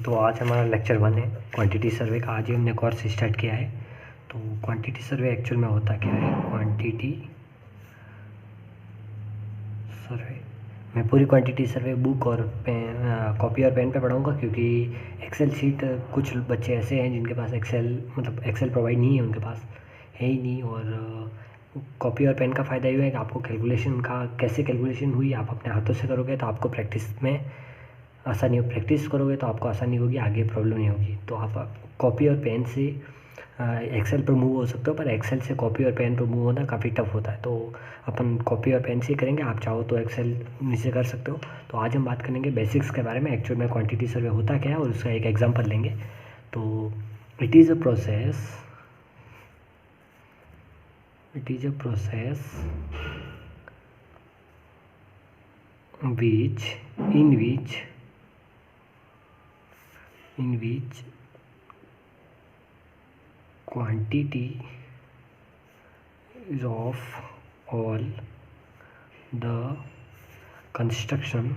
तो आज हमारा लेक्चर 1 है क्वांटिटी सर्वे का। आज ही हमने कोर्स स्टार्ट किया है। तो क्वांटिटी सर्वे एक्चुअल में होता क्या है? क्वांटिटी सर्वे मैं पूरी क्वांटिटी सर्वे बुक और पेन, कॉपी और पेन पे पढ़ाऊँगा, क्योंकि एक्सेल शीट कुछ बच्चे ऐसे हैं जिनके पास एक्सेल प्रोवाइड नहीं है, उनके पास है ही नहीं। और कॉपी और पेन का फ़ायदा ये है कि आपको कैलकुलेशन का कैसे कैलकुलेशन हुई आप अपने हाथों से करोगे तो आपको प्रैक्टिस में आसानी हो, प्रैक्टिस करोगे तो आपको आसानी होगी, आगे प्रॉब्लम नहीं होगी। तो आप कॉपी और पेन से एक्सेल पर मूव हो सकते हो, पर एक्सेल से कॉपी और पेन पर मूव होना काफ़ी टफ होता है। तो अपन कॉपी और पेन से करेंगे, आप चाहो तो एक्सेल नीचे कर सकते हो। तो आज हम बात करेंगे बेसिक्स के बारे में, एक्चुअल में क्वांटिटी सर्वे होता क्या है और उसका एक एग्जांपल लेंगे। तो it is a process in which quantity is of all the construction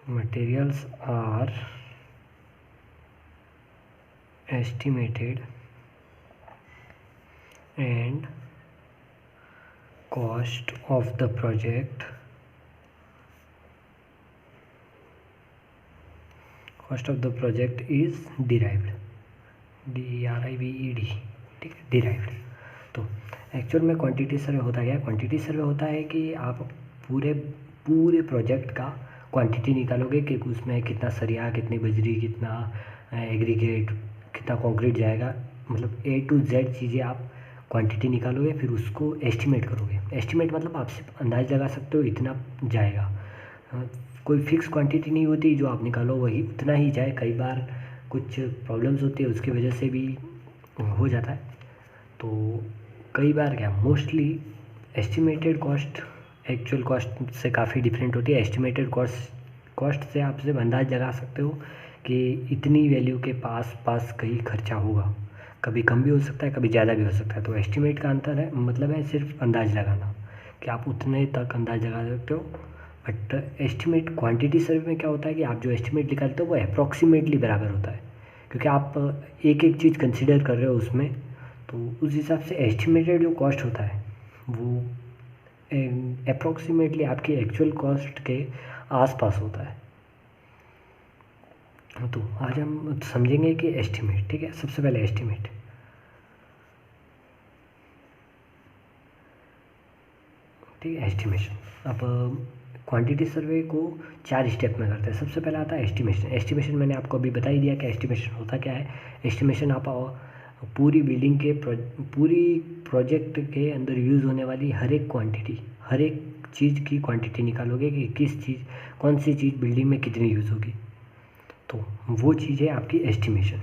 materials are estimated and cost of the project is derived, DERIVED, ठीक है, derived। तो एक्चुअल में क्वांटिटी सर्वे होता क्या है? क्वांटिटी सर्वे होता है कि आप पूरे प्रोजेक्ट का क्वांटिटी निकालोगे कि उसमें कितना सरिया, कितनी बजरी, कितना एग्रीगेट, कितना कंक्रीट जाएगा, मतलब A to Z चीज़ें आप क्वांटिटी निकालोगे, फिर उसको एस्टिमेट करोगे। एस्टिमेट मतलब आप सिर्फ अंदाज़ लगा सकते हो इतना जाएगा, कोई फिक्स क्वांटिटी नहीं होती, जो आप निकालो वही उतना ही जाए। कई बार कुछ प्रॉब्लम्स होती है, उसकी वजह से भी हो जाता है। तो कई बार क्या, mostly estimated cost actual cost से काफ़ी डिफरेंट होती है। एस्टिमेटेड कॉस्ट से आप सिर्फ अंदाज़ लगा सकते हो कि इतनी वैल्यू के पास कहीं खर्चा होगा, कभी कम भी हो सकता है, कभी ज़्यादा भी हो सकता है। तो एस्टिमेट का अंतर है, मतलब है सिर्फ अंदाज़ लगाना कि आप उतने तक अंदाज़ लगा सकते हो। बट एस्टिमेट क्वांटिटी सर्वे में क्या होता है कि आप जो एस्टिमेट निकालते हो वो अप्रॉक्सीमेटली बराबर होता है, क्योंकि आप एक एक चीज़ कंसिडर कर रहे हो उसमें। तो उस हिसाब से एस्टिमेटेड जो कॉस्ट होता है वो अप्रॉक्सीमेटली आपकी एक्चुअल कॉस्ट के आसपास होता है। तो आज हम समझेंगे कि एस्टिमेट, ठीक है। सबसे पहले एस्टिमेट, ठीक है, एस्टिमेशन। अब क्वांटिटी सर्वे को 4 स्टेप में करते हैं। सबसे पहले आता है एस्टिमेशन। एस्टिमेशन मैंने आपको अभी बता ही दिया कि एस्टिमेशन होता क्या है। एस्टिमेशन आप पूरी बिल्डिंग के पूरी प्रोजेक्ट के अंदर यूज़ होने वाली हर एक चीज़ की क्वांटिटी निकालोगे कि कौन सी चीज़ बिल्डिंग में कितनी यूज़ होगी। तो वो चीज़ है आपकी एस्टिमेशन,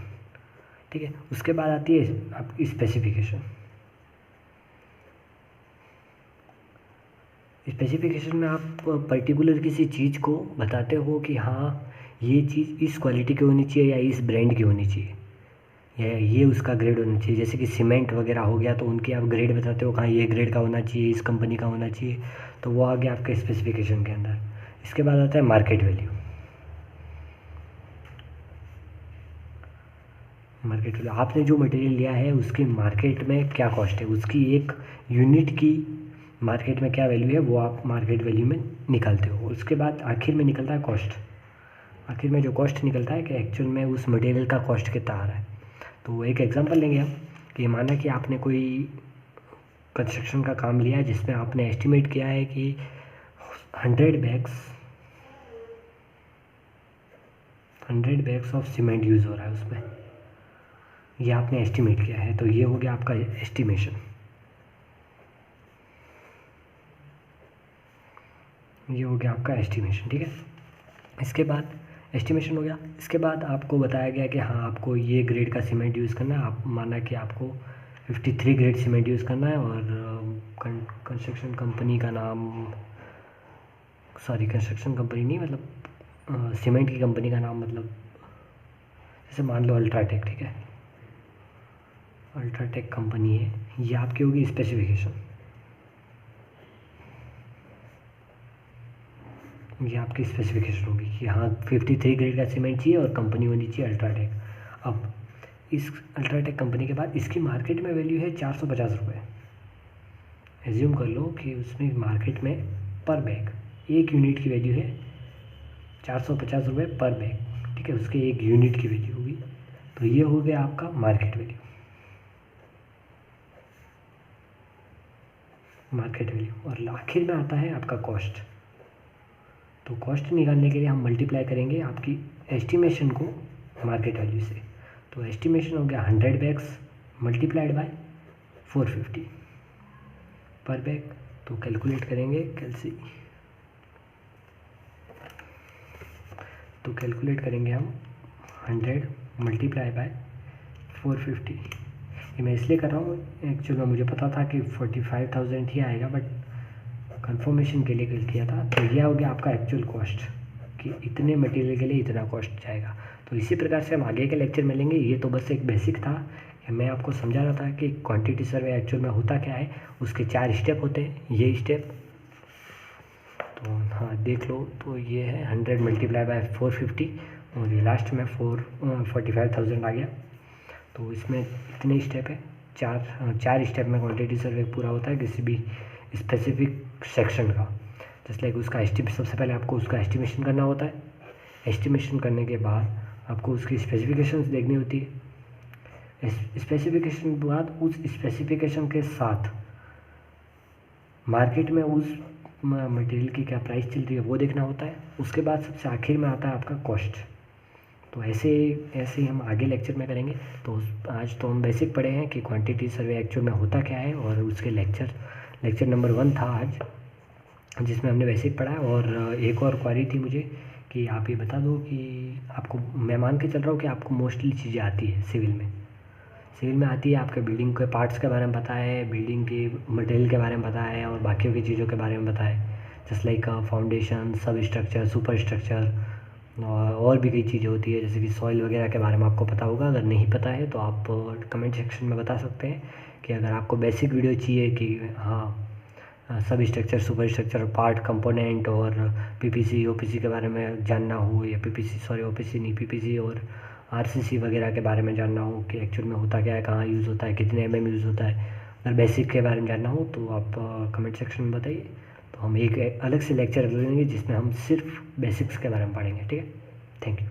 ठीक है। उसके बाद आती है आपकी स्पेसिफिकेशन। स्पेसिफिकेशन में आप पर्टिकुलर किसी चीज़ को बताते हो कि हाँ ये चीज़ इस क्वालिटी की होनी चाहिए या इस ब्रांड की होनी चाहिए या ये उसका ग्रेड होना चाहिए। जैसे कि सीमेंट वगैरह हो गया तो उनकी आप ग्रेड बताते हो, हाँ ये ग्रेड का होना चाहिए, इस कंपनी का होना चाहिए। तो वो आ गया आपके स्पेसिफिकेशन के अंदर। इसके बाद आता है मार्केट वैल्यू। आपने जो मटेरियल लिया है उसकी मार्केट में क्या कॉस्ट है, उसकी एक यूनिट की मार्केट में क्या वैल्यू है, वो आप मार्केट वैल्यू में निकालते हो। उसके बाद आखिर में निकलता है कॉस्ट। आखिर में जो कॉस्ट निकलता है कि एक्चुअल में उस मटेरियल का कॉस्ट कितना आ रहा है। तो एक एग्जांपल लेंगे हम कि माना कि आपने कोई कंस्ट्रक्शन का काम लिया है जिसमें आपने एस्टिमेट किया है कि 100 बैग्स ऑफ सीमेंट यूज़ हो रहा है उसमें, ये आपने एस्टिमेट किया है। तो ये हो गया आपका एस्टिमेशन, ये हो गया आपका एस्टिमेशन, ठीक है। इसके बाद एस्टिमेशन हो गया। इसके बाद आपको बताया गया कि हाँ आपको ये ग्रेड का सीमेंट यूज़ करना है। आप माना कि आपको 53 ग्रेड सीमेंट यूज़ करना है और कंस्ट्रक्शन कंपनी का नाम, कंस्ट्रक्शन कंपनी नहीं, मतलब सीमेंट की कंपनी का नाम, मतलब जैसे मान लो अल्ट्राटेक, ठीक है, अल्ट्राटेक कंपनी है। ये आपकी होगी स्पेसिफिकेशन। ये आपकी स्पेसिफिकेशन होगी कि हाँ 53 ग्रेड का सीमेंट चाहिए और कंपनी होनी चाहिए अल्ट्राटेक। अब इस अल्ट्राटेक कंपनी के बाद इसकी मार्केट में वैल्यू है 450 रुपये। एज्यूम कर लो कि उसमें मार्केट में पर बैग एक यूनिट की वैल्यू है 450 रुपये पर बैग, ठीक है, उसके एक यूनिट की वैल्यू होगी। तो ये हो गया आपका मार्केट वैल्यू, और आखिर में आता है आपका कॉस्ट। तो कॉस्ट निकालने के लिए हम मल्टीप्लाई करेंगे आपकी एस्टिमेशन को मार्केट वैल्यू से। तो एस्टिमेशन हो गया 100 बैग्स मल्टीप्लाइड बाय 450 पर बैग। तो कैलकुलेट करेंगे हम 100 मल्टीप्लाई बाय 450। ये मैं इसलिए कर रहा हूँ, एक्चुअल में मुझे पता था कि 45,000 ही आएगा, बट कंफर्मेशन के लिए कर किया था। तो यह हो गया आपका एक्चुअल कॉस्ट कि इतने मटेरियल के लिए इतना कॉस्ट जाएगा। तो इसी प्रकार से हम आगे के लेक्चर में लेंगे। ये तो बस एक बेसिक था, मैं आपको समझा रहा था कि क्वांटिटी सर्वे एक्चुअल में होता क्या है, उसके 4 स्टेप होते हैं। ये स्टेप तो हाँ देख लो, तो ये है 100 मल्टीप्लाई बाय 450 और ये लास्ट में 45,000 आ गया। तो इसमें इतने स्टेप है, चार स्टेप में क्वांटिटी सर्वे पूरा होता है किसी भी स्पेसिफिक सेक्शन का। जैसे लाइक उसका सबसे पहले आपको उसका एस्टिमेशन करना होता है। एस्टिमेशन करने के बाद आपको उसकी स्पेसिफिकेशंस देखनी होती है। स्पेसिफिकेशन के बाद उस स्पेसिफिकेशन के साथ मार्केट में उस मटेरियल की क्या प्राइस चल रही है वो देखना होता है। उसके बाद सबसे आखिर में आता है आपका कॉस्ट। तो ऐसे ही हम आगे लेक्चर में करेंगे। तो आज तो हम बेसिक पढ़े हैं कि क्वांटिटी सर्वे एक्चुअल में होता क्या है, और उसके लेक्चर नंबर 1 था आज, जिसमें हमने बेसिक पढ़ा है। और एक और क्वारी थी मुझे कि आप ये बता दो कि आपको, मैं मान के चल रहा हूँ कि आपको मोस्टली चीज़ें आती है सिविल में आती है। आपके बिल्डिंग के पार्ट्स के बारे में पता है, बिल्डिंग के मटेरियल के बारे में पता है, और बाकियों की चीज़ों के बारे में पता है, जस्ट लाइक फाउंडेशन, सब स्ट्रक्चर, सुपर स्ट्रक्चर, और भी कई चीज़ें होती है जैसे कि सॉइल वगैरह के बारे में आपको पता होगा। अगर नहीं पता है तो आप कमेंट सेक्शन में बता सकते हैं कि अगर आपको बेसिक वीडियो चाहिए कि हाँ सब structure, super structure, part, component और पीपीसी ओपीसी के बारे में जानना हो, या ओपीसी नहीं, पीपीसी और आरसीसी वगैरह के बारे में जानना हो कि एक्चुअल में होता क्या है, कहाँ यूज़ होता है, कितने mm यूज़ होता है, अगर बेसिक के बारे में जानना हो तो आप कमेंट सेक्शन में बताइए। तो हम एक अलग से लेक्चर लेंगे जिसमें हम सिर्फ बेसिक्स के बारे में पढ़ेंगे, ठीक है। Thank you.